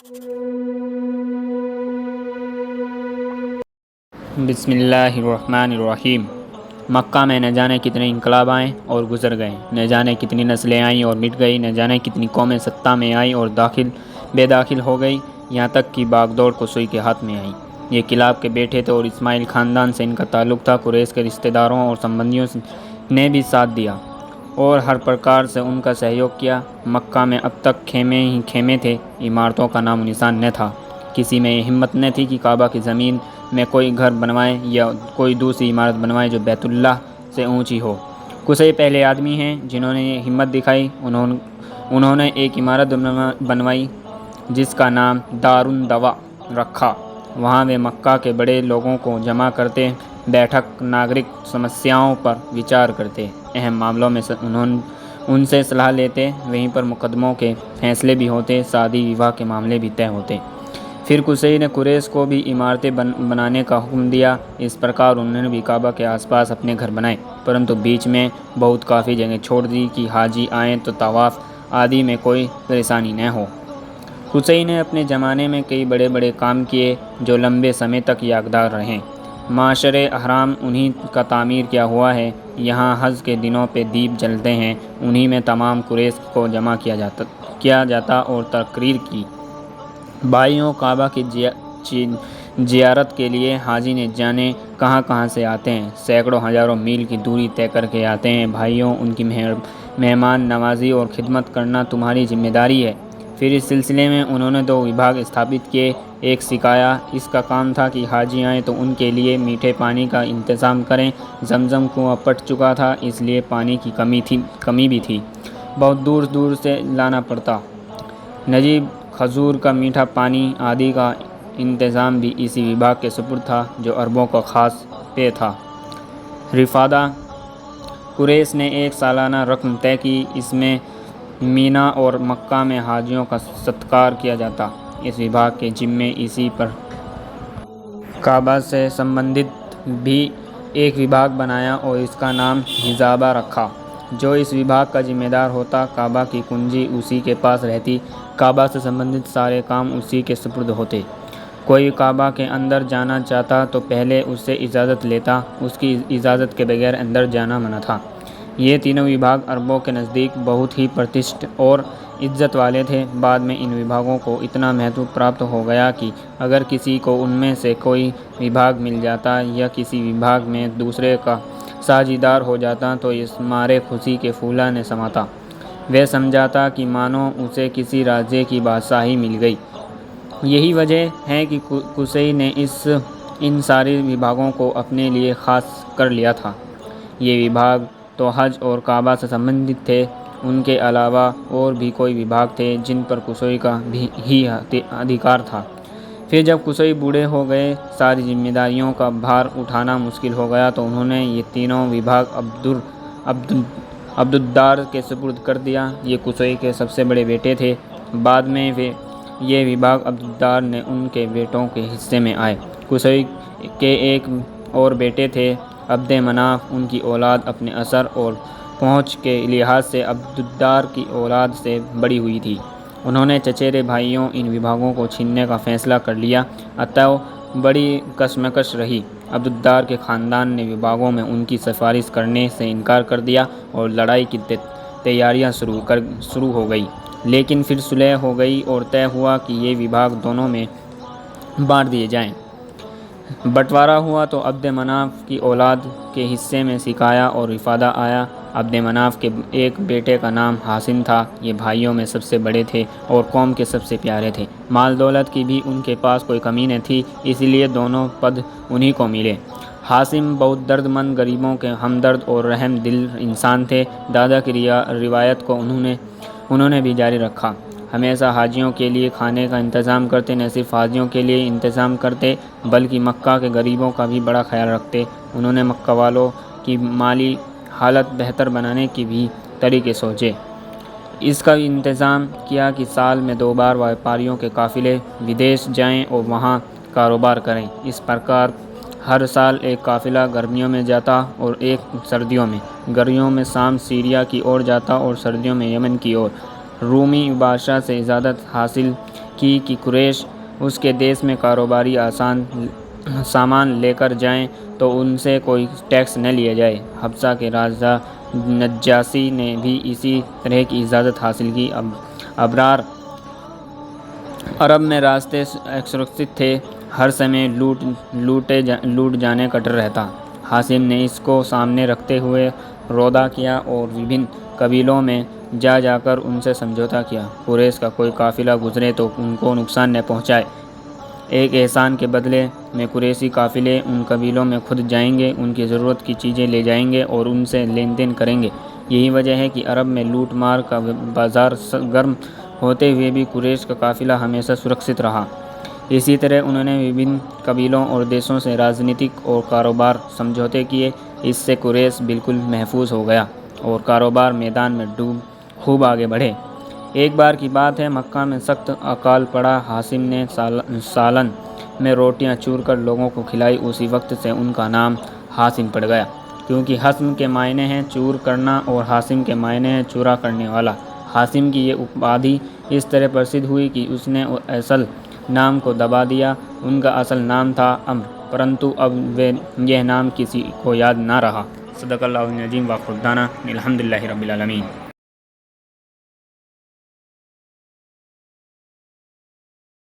بسم اللہ الرحمن الرحیم۔ مکہ میں نہ جانے کتنے انقلاب آئیں اور گزر گئے، نہ جانے کتنی نسلیں آئیں اور مٹ گئی، نہ جانے کتنی قومیں سطح میں آئیں اور بے داخل ہو گئی، یہاں تک کہ باغ دوڑ قصی کے ہاتھ میں آئیں۔ یہ کلاب کے بیٹے تھے اور اسماعیل خاندان سے ان کا تعلق تھا۔ قریش کے رشتہ داروں اور سبندیوں نے بھی ساتھ دیا اور ہر پرکار سے ان کا سہیوگ کیا۔ مکہ میں اب تک خیمے ہی خیمے تھے، عمارتوں کا نام و نشان نہ تھا۔ کسی میں یہ ہمت نہ تھی کہ کعبہ کی زمین میں کوئی گھر بنوائے یا کوئی دوسری عمارت بنوائے جو بیت اللہ سے اونچی ہو۔ قصی پہلے آدمی ہیں جنہوں نے یہ ہمت دکھائی۔ انہوں نے ایک عمارت بنوائی جس کا نام دار الدوا رکھا۔ وہاں وہ مکہ کے بڑے لوگوں کو جمع کرتے، بیٹھک ناگرک سمسیاؤں پر وچار کرتے، اہم معاملوں میں ان سے صلاح لیتے، وہیں پر مقدموں کے فیصلے بھی ہوتے، شادی وواہ کے معاملے بھی طے ہوتے۔ پھر قصی نے قریش کو بھی عمارتیں بنانے کا حکم دیا۔ اس پرکار انہوں نے بھی کعبہ کے آس پاس اپنے گھر بنائے، پرنتو بیچ میں بہت کافی جگہ چھوڑ دی کہ حاجی آئیں تو طواف آدی میں کوئی پریشانی نہ ہو۔ قصی نے اپنے زمانے میں کئی بڑے بڑے کام کیے جو لمبے سمے تک یادگار رہیں۔ معاشر احرام انہی کا تعمیر کیا ہوا ہے۔ یہاں حج کے دنوں پہ دیپ جلتے ہیں، انہی میں تمام قریش کو جمع کیا جاتا اور تقریر کی۔ بھائیوں، کعبہ کی زیارت کے لیے حاجی نے جانے کہاں سے آتے ہیں، سینکڑوں ہزاروں میل کی دوری طے کر کے آتے ہیں۔ بھائیوں، ان کی مہمان نوازی اور خدمت کرنا تمہاری ذمہ داری ہے۔ پھر اس سلسلے میں انہوں نے 2 وبھاگ استھاپت کیے۔ ایک سقایا، اس کا کام تھا کہ حاجی آئیں تو ان کے لیے میٹھے پانی کا انتظام کریں۔ زمزم کنواں پٹ چکا تھا، اس لیے پانی کی کمی بھی تھی، بہت دور دور سے لانا پڑتا۔ نجیب، کھجور کا میٹھا پانی آدی کا انتظام بھی اسی وبھاگ کے سپرد تھا جو عربوں کا خاص پے تھا۔ رفادہ، قریش نے ایک سالانہ رقم طے کی، اس میں مینا اور مکہ میں حاجیوں کا ستکار کیا جاتا۔ اس وبھاگ کے ذمے اسی پر کعبہ سے سبندھت بھی ایک وبھاگ بنایا اور اس کا نام حجابہ رکھا۔ جو اس وبھاگ کا ذمہ دار ہوتا، کعبہ کی کنجی اسی کے پاس رہتی، کعبہ سے سبندھت سارے کام اسی کے سپرد ہوتے۔ کوئی کعبہ کے اندر جانا چاہتا تو پہلے اس سے اجازت لیتا، اس کی اجازت کے بغیر اندر جانا منع تھا۔ یہ تینوں وبھاگ عربوں کے نزدیک بہت ہی پرتشٹھ اور عزت والے تھے۔ بعد میں ان وبھاگوں کو اتنا مہتو پراپت ہو گیا کہ اگر کسی کو ان میں سے کوئی وبھاگ مل جاتا یا کسی وبھاگ میں دوسرے کا ساجھیدار ہو جاتا تو اس مارے خوشی کے پھولانے سماتا۔ وہ سمجھاتا کہ مانو اسے کسی راجے کی بادشاہی مل گئی۔ یہی وجہ ہے کہ قصی نے ان سارے وبھاگوں کو اپنے لیے خاص کر لیا تھا۔ یہ وبھاگ تو حج اور کعبہ سے سبندھت تھے، ان کے علاوہ اور بھی کوئی وبھاگ تھے جن پر قصی کا ہی ادھیکار تھا۔ پھر جب قصی بوڑھے ہو گئے، ساری ذمہ داریوں کا بھار اٹھانا مشکل ہو گیا تو انہوں نے یہ تینوں وبھاگ عبدالدار کے سپرد کر دیا۔ یہ قصی کے سب سے بڑے بیٹے تھے۔ بعد میں یہ وبھاگ عبدالدار نے ان کے بیٹوں کے حصے میں آئے۔ قصی کے ایک اور بیٹے تھے عبد مناف، ان کی اولاد اپنے اثر اور پہنچ کے لحاظ سے عبدالدار کی اولاد سے بڑی ہوئی تھی۔ انہوں نے چچیرے بھائیوں ان وبھاگوں کو چھیننے کا فیصلہ کر لیا، اتو بڑی کشمکش رہی۔ عبدالدار کے خاندان نے وبھاگوں میں ان کی سفارش کرنے سے انکار کر دیا اور لڑائی کی تیاریاں شروع ہو گئیں، لیکن پھر صلح ہو گئی اور طے ہوا کہ یہ وبھاگ دونوں میں بانٹ دیے جائیں۔ بٹوارا ہوا تو عبد مناف کی اولاد کے حصے میں سقایا اور رفادہ آیا۔ عبد مناف کے ایک بیٹے کا نام ہاشم تھا۔ یہ بھائیوں میں سب سے بڑے تھے اور قوم کے سب سے پیارے تھے۔ مال دولت کی بھی ان کے پاس کوئی کمی نہ تھی، اس لیے دونوں پد انہی کو ملے۔ ہاشم بہت درد مند، غریبوں کے ہمدرد اور رحم دل انسان تھے۔ دادا کی روایت کو انہوں نے بھی جاری رکھا۔ ہمیشہ حاجیوں کے لیے کھانے کا انتظام کرتے، نہ صرف حاجیوں کے لیے انتظام کرتے بلکہ مکہ کے غریبوں کا بھی بڑا خیال رکھتے۔ انہوں نے مکہ والوں کی مالی حالت بہتر بنانے کے بھی طریقے سوچے۔ اس کا انتظام کیا کہ سال میں 2 بار ویاپاریوں کے قافلے ودیش جائیں اور وہاں کاروبار کریں۔ اس پرکار ہر سال ایک قافلہ گرمیوں میں جاتا اور ایک سردیوں میں۔ گرمیوں میں شام سیریا کی اور جاتا اور سردیوں میں یمن کی اور۔ رومی بادشاہ سے اجازت حاصل کی کہ قریش اس کے دیس میں کاروباری سامان لے کر جائیں تو ان سے کوئی ٹیکس نہ لیا جائے۔ حبشہ کے راجہ نجاشی نے بھی اسی طرح کی اجازت حاصل کی۔ ابرار عرب میں راستے سرکشت تھے، ہر سمے لوٹ جانے کا ڈر رہتا۔ حاسم نے اس کو سامنے رکھتے ہوئے رودا کیا اور وبھن قبیلوں میں جا کر ان سے سمجھوتا کیا، قریش کا کوئی قافلہ گزرے تو ان کو نقصان نہ پہنچائے۔ ایک احسان کے بدلے میں قریشی قافلے ان قبیلوں میں خود جائیں گے، ان کی ضرورت کی چیزیں لے جائیں گے اور ان سے لین دین کریں گے۔ یہی وجہ ہے کہ عرب میں لوٹ مار کا بازار گرم ہوتے ہوئے بھی قریش کا قافلہ ہمیشہ سرکشت رہا۔ اسی طرح انہوں نے وبھن قبیلوں اور دیسوں سے راجنیتک اور کاروبار سمجھوتے کیے۔ اس سے قریش بالکل محفوظ ہو گیا اور کاروبار میدان میں خوب آگے بڑھے۔ ایک بار کی بات ہے، مکہ میں سخت اکال پڑا۔ حاسم نے سالن میں روٹیاں چور کر لوگوں کو کھلائی۔ اسی وقت سے ان کا نام حاسم پڑ گیا، کیونکہ حسم کے معنی ہیں چور کرنا اور حاسم کے معنی ہیں چورا کرنے والا۔ حاسم کی یہ اپادھی اس طرح پرسدھ ہوئی کہ اس نے اصل نام کو دبا دیا۔ ان کا اصل نام تھا عمرو، پرنتو اب یہ نام کسی کو یاد نہ رہا۔ صدق اللہ العظیم و آخر دعوانا الحمد للہ رب العالمین۔